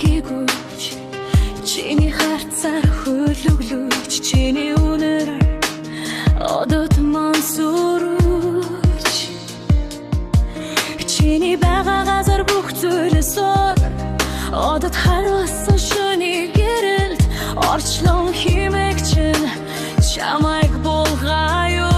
гэгүүч чиний харцаар хөлөглөж чиний үнэр одод мансууруч чиний байгаа газар бүх зүйлээс одод харуулсан шөний гэрэлд орчлон химэг чинь чамайг болгоё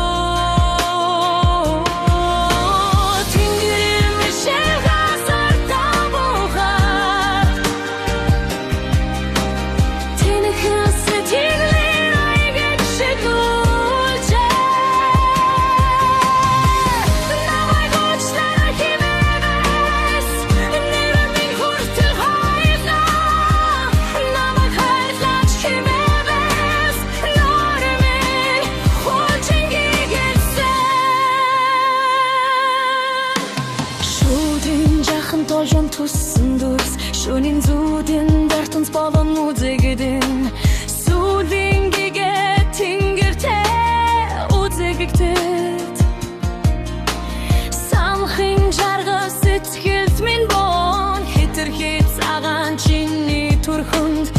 Тожон туссан дүрс шөнийн зүүдэн дартанц болон үзэгдэн сүүлийн гэгээ тэнгэртэй үзэгдэт самхын жаргал сэтгэлд минь бон хэтэрхий цагаан чиний төрхөнд